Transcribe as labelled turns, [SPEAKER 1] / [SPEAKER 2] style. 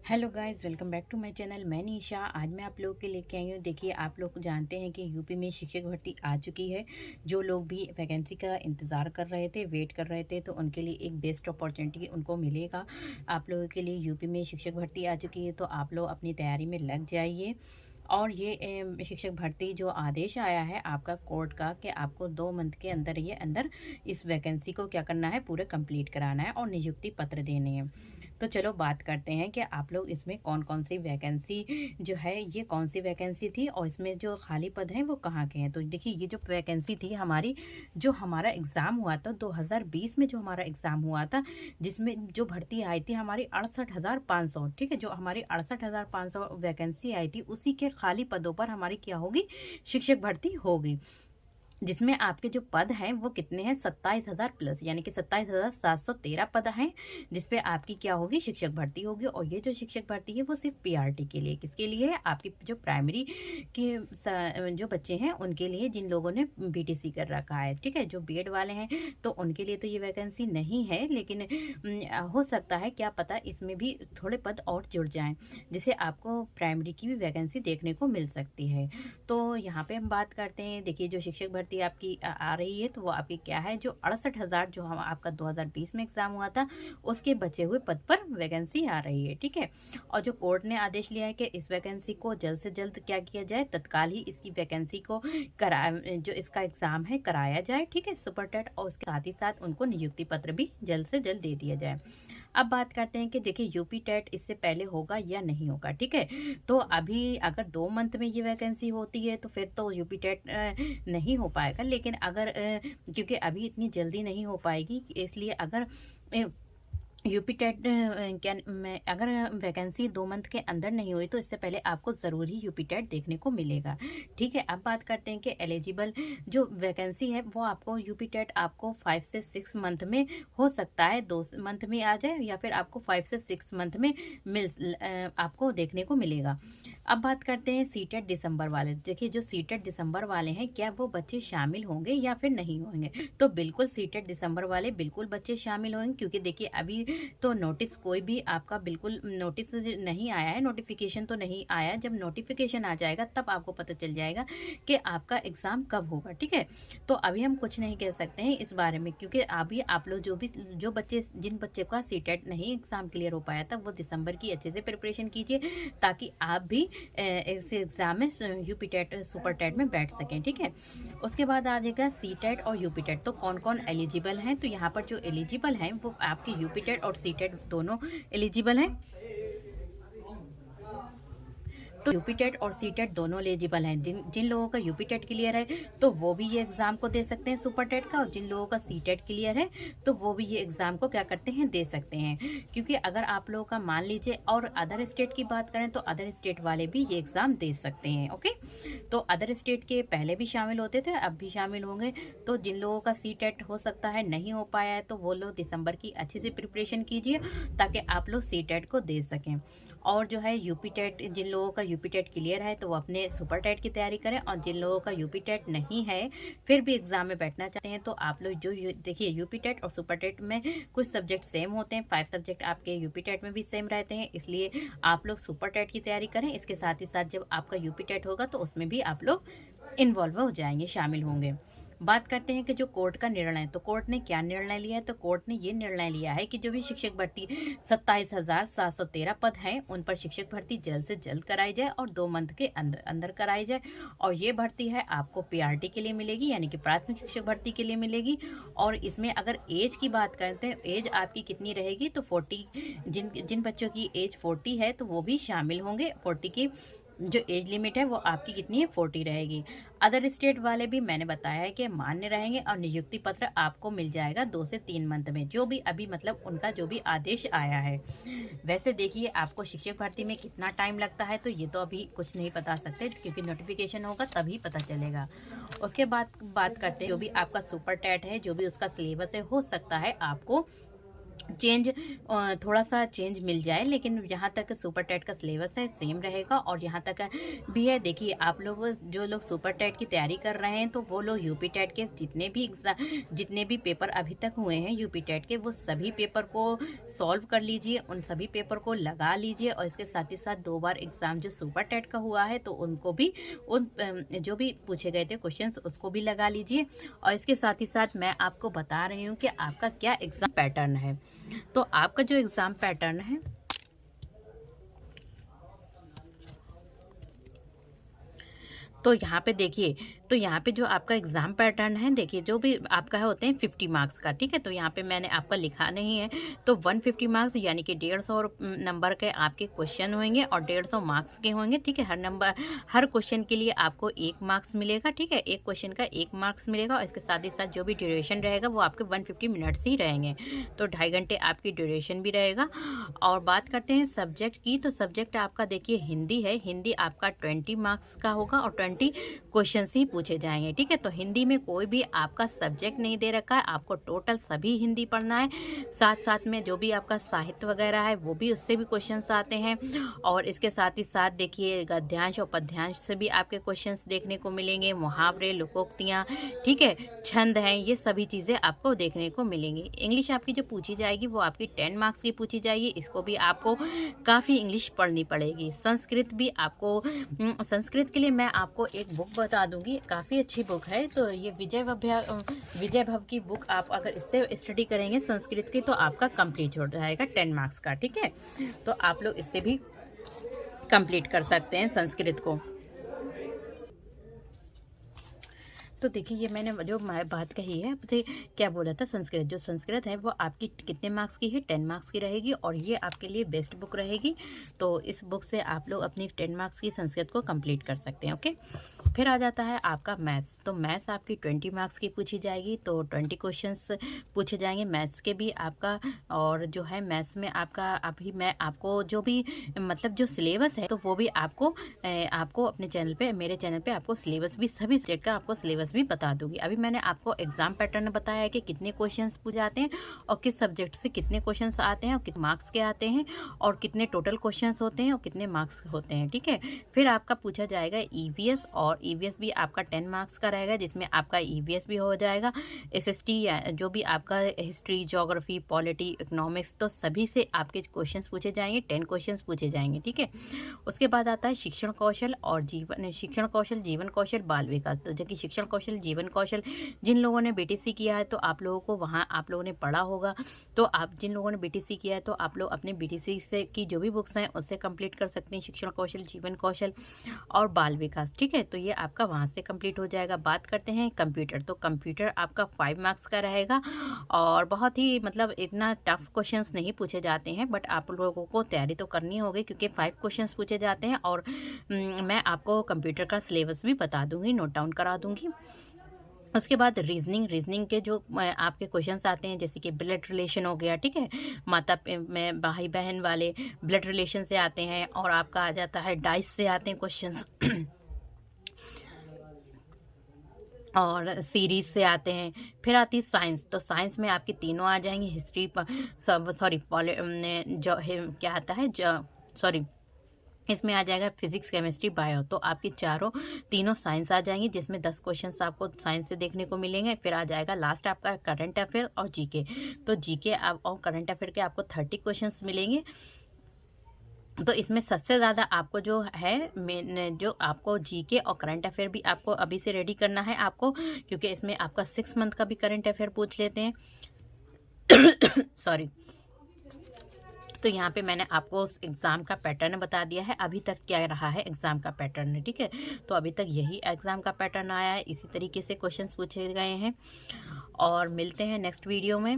[SPEAKER 1] Hello guys, welcome back to my channel. मैं निशा। आज मैं आप लोगों के लेके आई हूँ। देखिए, आप लोग जानते हैं कि यूपी में शिक्षक भर्ती आ चुकी है। जो लोग भी वैकेंसी का इंतज़ार कर रहे थे, वेट कर रहे थे, तो उनके लिए एक बेस्ट अपॉर्चुनिटी उनको मिलेगा। आप लोगों के लिए यूपी में शिक्षक भर्ती आ चुकी है, तो आप लोग अपनी तैयारी में लग जाइए। और ये शिक्षक भर्ती जो आदेश आया है आपका कोर्ट का, कि आपको 2 मंथ के अंदर ये अंदर इस वैकेंसी को क्या करना है, पूरे कंप्लीट कराना है और नियुक्ति पत्र देने हैं। तो चलो बात करते हैं कि आप लोग इसमें कौन कौन सी वैकेंसी जो है, ये कौन सी वैकेंसी थी और इसमें जो खाली पद हैं वो कहाँ के हैं। तो देखिए, ये जो वैकेंसी थी हमारी, जो हमारा एग्ज़ाम हुआ था 2020 में, जो हमारा एग्ज़ाम हुआ था, जिसमें जो भर्ती आई थी हमारी 68,500, ठीक है। जो हमारी 68,500 वैकेंसी आई थी, उसी के खाली पदों पर हमारी क्या होगी, शिक्षक भर्ती होगी। जिसमें आपके जो पद हैं वो कितने हैं, 27,000 प्लस, यानी कि 27,713 पद हैं, जिसपे आपकी क्या होगी, शिक्षक भर्ती होगी। और ये जो शिक्षक भर्ती है वो सिर्फ पीआरटी के लिए, किसके लिए है, आपकी जो प्राइमरी के जो बच्चे हैं उनके लिए, जिन लोगों ने बीटीसी कर रखा है, ठीक है। जो बीएड वाले हैं तो उनके लिए तो ये वैकेंसी नहीं है, लेकिन हो सकता है, क्या पता, इसमें भी थोड़े पद और जुड़ जाएं, जिससे आपको प्राइमरी की भी वैकेंसी देखने को मिल सकती है। तो यहाँ पे हम बात करते हैं। देखिए, जो शिक्षक भर्ती आपकी आ रही है, तो वो आपकी क्या है, जो 68,000 जो हम आपका 2020 में एग्जाम हुआ था, उसके बचे हुए पद पर वैकेंसी आ रही है, ठीक है। और जो कोर्ट ने आदेश लिया है कि इस वैकेंसी को जल्द से जल्द क्या किया जाए, तत्काल ही इसकी वैकेंसी को करा, जो इसका एग्जाम है कराया जाए, ठीक है, सुपर टेट। और उसके साथ ही साथ उनको नियुक्ति पत्र भी जल्द से जल्द दे दिया जाए। अब बात करते हैं कि देखिए, यूपी टेट इससे पहले होगा या नहीं होगा, ठीक है। तो अभी अगर 2 मंथ में ये वैकेंसी होती है तो फिर तो यूपी टेट नहीं हो पाएगा। लेकिन अगर क्योंकि अभी इतनी जल्दी नहीं हो पाएगी, इसलिए अगर यूपी टेट क्या मैं अगर वैकेंसी 2 मंथ के अंदर नहीं हुई, तो इससे पहले आपको ज़रूर ही यूपी टेट देखने को मिलेगा, ठीक है। अब बात करते हैं कि एलिजिबल जो वैकेंसी है वो आपको यूपी टेट आपको 5 से 6 मंथ में हो सकता है, 2 मंथ में आ जाए, या फिर आपको 5 से 6 मंथ में आपको देखने को मिलेगा। अब बात करते हैं सीटेट दिसंबर वाले। देखिए, जो सीटेट दिसंबर वाले हैं, क्या वो बच्चे शामिल होंगे या फिर नहीं होंगे। तो बिल्कुल सीटेट दिसंबर वाले बिल्कुल बच्चे शामिल होंगे, क्योंकि देखिए अभी तो नोटिस कोई भी आपका बिल्कुल नोटिस नहीं आया है, नोटिफिकेशन तो नहीं आया। जब नोटिफिकेशन आ जाएगा तब आपको पता चल जाएगा कि आपका एग्ज़ाम कब होगा, ठीक है। तो अभी हम कुछ नहीं कह सकते हैं इस बारे में, क्योंकि अभी आप लोग जो बच्चे, जिन बच्चे का सीटेट नहीं एग्ज़ाम क्लियर हो पाया था, वो दिसंबर की अच्छे से प्रिपरेशन कीजिए, ताकि आप भी इस एग्ज़ाम में यूपी टेट सुपर टेट में बैठ सकें, ठीक है। उसके बाद आ जाएगा सी टेट और यूपी टेट। तो कौन कौन एलिजिबल हैं, तो यहाँ पर जो एलिजिबल हैं वो आपके यूपी टेट और सी टेट दोनों एलिजिबल हैं। तो यूपी टेट और सी टेट दोनों एलिजिबल हैं। जिन जिन लोगों का यूपी टेट क्लियर है तो वो भी ये एग्ज़ाम को दे सकते हैं, सुपर टेट का। और जिन लोगों का सी टेट क्लियर है तो वो भी ये एग्ज़ाम को क्या करते हैं, दे सकते हैं। क्योंकि अगर आप लोगों का मान लीजिए, और अदर स्टेट की बात करें तो अदर स्टेट वाले भी ये एग्ज़ाम दे सकते हैं, ओके। तो अदर स्टेट के पहले भी शामिल होते थे, अब भी शामिल होंगे। तो जिन लोगों का सी टेट हो सकता है नहीं हो पाया है, तो वो लोग दिसंबर की अच्छे से प्रिपरेशन कीजिए, ताकि आप लोग सी टेट को दे सकें। और जो है यूपी टेट, जिन लोगों का यूपी टेट क्लियर है तो वो अपने सुपर टेट की तैयारी करें। और जिन लोगों का यूपी टेट नहीं है, फिर भी एग्ज़ाम में बैठना चाहते हैं, तो आप लोग देखिए, यूपी टेट और सुपर टेट में कुछ सब्जेक्ट सेम होते हैं। 5 सब्जेक्ट आपके यूपी टेट में भी सेम रहते हैं, इसलिए आप लोग सुपर टेट की तैयारी करें। इसके साथ ही साथ जब आपका यूपी टेट होगा तो उसमें भी आप लोग इन्वॉल्व हो जाएंगे, शामिल होंगे। बात करते हैं कि जो कोर्ट का निर्णय, तो कोर्ट ने क्या निर्णय लिया है। तो कोर्ट ने ये निर्णय लिया है कि जो भी शिक्षक भर्ती 27,713 पद हैं, उन पर शिक्षक भर्ती जल्द से जल्द कराई जाए और 2 मंथ के अंदर अंदर कराई जाए। और ये भर्ती है आपको पीआरटी के लिए मिलेगी, यानी कि प्राथमिक शिक्षक भर्ती के लिए मिलेगी। और इसमें अगर एज की बात करते हैं, एज आपकी कितनी रहेगी, तो 40, जिन जिन बच्चों की एज 40 है तो वो भी शामिल होंगे। 40 की जो एज लिमिट है वो आपकी कितनी है, 40 रहेगी। अदर स्टेट वाले भी मैंने बताया है कि मान्य रहेंगे, और नियुक्ति पत्र आपको मिल जाएगा 2 से 3 मंथ में, जो भी अभी मतलब उनका जो भी आदेश आया है। वैसे देखिए, आपको शिक्षक भर्ती में कितना टाइम लगता है तो ये तो अभी कुछ नहीं बता सकते, क्योंकि नोटिफिकेशन होगा तभी पता चलेगा। उसके बाद बात करते हैं जो भी आपका सुपर टेट है, जो भी उसका सिलेबस है, हो सकता है आपको चेंज थोड़ा सा चेंज मिल जाए, लेकिन जहाँ तक सुपर टेट का सिलेबस है सेम रहेगा। और यहाँ तक भी है, देखिए आप लोग जो लोग सुपर टेट की तैयारी कर रहे हैं तो वो लोग यूपी टेट के जितने भी पेपर अभी तक हुए हैं यूपी टेट के, वो सभी पेपर को सॉल्व कर लीजिए, उन सभी पेपर को लगा लीजिए। और इसके साथ ही साथ 2 बार एग्ज़ाम जो सुपर टेट का हुआ है तो उनको भी उन जो भी पूछे गए थे क्वेश्चंस उसको भी लगा लीजिए। और इसके साथ ही साथ मैं आपको बता रही हूँ कि आपका क्या एग्ज़ाम पैटर्न है। तो आपका जो एग्ज़ाम पैटर्न है, तो यहाँ पे देखिए, तो यहाँ पे जो आपका एग्ज़ाम पैटर्न है, देखिए जो भी आपका है होते हैं 50 मार्क्स का, ठीक है। तो यहाँ पे मैंने आपका लिखा नहीं है, तो 150 मार्क्स यानी कि 150 नंबर के आपके क्वेश्चन होंगे और 150 मार्क्स के होंगे, ठीक है। हर क्वेश्चन के लिए आपको 1 मार्क्स मिलेगा, ठीक है। एक क्वेश्चन का 1 मार्क्स मिलेगा। और इसके साथ ही साथ जो भी ड्यूरेशन रहेगा वो आपके 150 मिनट्स ही रहेंगे, तो 2.5 घंटे आपकी ड्यूरेशन भी रहेगा। और बात करते हैं सब्जेक्ट की, तो सब्जेक्ट आपका देखिए हिंदी है। हिंदी आपका 20 मार्क्स का होगा और 20 क्वेश्चन ही पूछे जाएंगे, ठीक है। तो हिंदी में कोई भी आपका सब्जेक्ट नहीं दे रखा है, आपको टोटल सभी हिंदी पढ़ना है। साथ साथ में जो भी आपका साहित्य वगैरह है वो भी, उससे भी क्वेश्चंस आते हैं। और इसके साथ ही साथ देखिए गद्यांश और पद्यांश से भी आपके क्वेश्चंस देखने को मिलेंगे, मुहावरे, लोकोक्तियाँ, ठीक है, छंद हैं, ये सभी चीज़ें आपको देखने को मिलेंगी। इंग्लिश आपकी जो पूछी जाएगी वो आपकी 10 मार्क्स की पूछी जाएगी, इसको भी आपको काफ़ी इंग्लिश पढ़नी पड़ेगी। संस्कृत भी आपको, संस्कृत के लिए मैं आपको एक बुक बता दूंगी, काफ़ी अच्छी बुक है। तो ये विजय भव की बुक, आप अगर इससे स्टडी करेंगे संस्कृत की तो आपका कंप्लीट हो जाएगा 10 मार्क्स का, ठीक है। तो आप लोग इससे भी कंप्लीट कर सकते हैं संस्कृत को। तो देखिए ये मैंने जो बात कही है आपसे, क्या बोला था, संस्कृत, जो संस्कृत है वो आपकी कितने मार्क्स की है, 10 मार्क्स की रहेगी और ये आपके लिए बेस्ट बुक रहेगी। तो इस बुक से आप लोग अपनी 10 मार्क्स की संस्कृत को कंप्लीट कर सकते हैं, ओके। फिर आ जाता है आपका मैथ्स। तो मैथ्स आपकी 20 मार्क्स की पूछी जाएगी, तो 20 क्वेश्चंस पूछे जाएंगे मैथ्स के भी आपका। और जो है मैथ्स में आपका, अभी मैं आपको जो भी मतलब जो सिलेबस है तो वो भी आपको अपने चैनल पे, मेरे चैनल पे आपको सिलेबस भी, सभी सब्जेक्ट का आपको सिलेबस भी बता दूंगी। अभी मैंने आपको एग्जाम पैटर्न बताया है कि कितने क्वेश्चंस पूछे जाते हैं और किस सब्जेक्ट से कितने क्वेश्चंस आते हैं और कितने मार्क्स के आते हैं और कितने टोटल क्वेश्चंस होते हैं और कितने मार्क्स होते हैं, ठीक है। फिर आपका पूछा जाएगा ईवीएस, और ईवीएस भी आपका 10 मार्क्स का रहेगा, जिसमें आपका ईवीएस भी हो जाएगा। एसएसटी जो भी आपका हिस्ट्री, ज्योग्राफी, पॉलिटी, इकोनॉमिक्स, तो सभी से आपके क्वेश्चंस पूछे जाएंगे, 10 क्वेश्चंस पूछे जाएंगे, ठीक है। उसके बाद आता है शिक्षण कौशल और शिक्षण कौशल, जीवन कौशल, बाल विकास। तो जो कि शिक्षण कौशल, जीवन कौशल, जिन लोगों ने बीटीसी किया है तो आप लोगों को वहाँ आप लोगों ने पढ़ा होगा। तो आप जिन लोगों ने बीटीसी किया है तो आप लोग अपने बीटीसी से की जो भी बुक्स हैं उससे कंप्लीट कर सकते हैं, शिक्षण कौशल, जीवन कौशल और बाल विकास, ठीक है। तो ये आपका वहाँ से कंप्लीट हो जाएगा। बात करते हैं कंप्यूटर। तो कंप्यूटर आपका 5 मार्क्स का रहेगा और बहुत ही मतलब इतना टफ क्वेश्चंस नहीं पूछे जाते हैं, बट आप लोगों को तैयारी तो करनी होगी क्योंकि 5 क्वेश्चंस पूछे जाते हैं। और मैं आपको कंप्यूटर का सिलेबस भी बता दूंगी, नोट डाउन करा दूंगी। उसके बाद रीजनिंग के जो आपके क्वेश्चंस आते हैं, जैसे कि ब्लड रिलेशन हो गया, ठीक है, माता में भाई बहन वाले ब्लड रिलेशन से आते हैं। और आपका आ जाता है डाइस से आते हैं क्वेश्चंस और सीरीज से आते हैं। फिर आती है साइंस। तो साइंस में आपकी तीनों आ जाएंगी, हिस्ट्री, सॉरी जो क्या आता है, सॉरी इसमें आ जाएगा फिजिक्स, केमिस्ट्री, बायो। तो आपकी तीनों साइंस आ जाएंगी, जिसमें 10 क्वेश्चंस आपको साइंस से देखने को मिलेंगे। फिर आ जाएगा लास्ट आपका करंट अफेयर और जीके। तो जीके और करंट अफेयर के आपको 30 क्वेश्चंस मिलेंगे। तो इसमें सबसे ज़्यादा आपको जो है जो आपको जीके और करंट अफेयर भी आपको अभी से रेडी करना है आपको, क्योंकि इसमें आपका 6 मंथ का भी करंट अफेयर पूछ लेते हैं सॉरी। तो यहाँ पे मैंने आपको उस एग्ज़ाम का पैटर्न बता दिया है, अभी तक क्या रहा है एग्ज़ाम का पैटर्न, ठीक है। तो अभी तक यही एग्ज़ाम का पैटर्न आया है, इसी तरीके से क्वेश्चंस पूछे गए हैं। और मिलते हैं नेक्स्ट वीडियो में।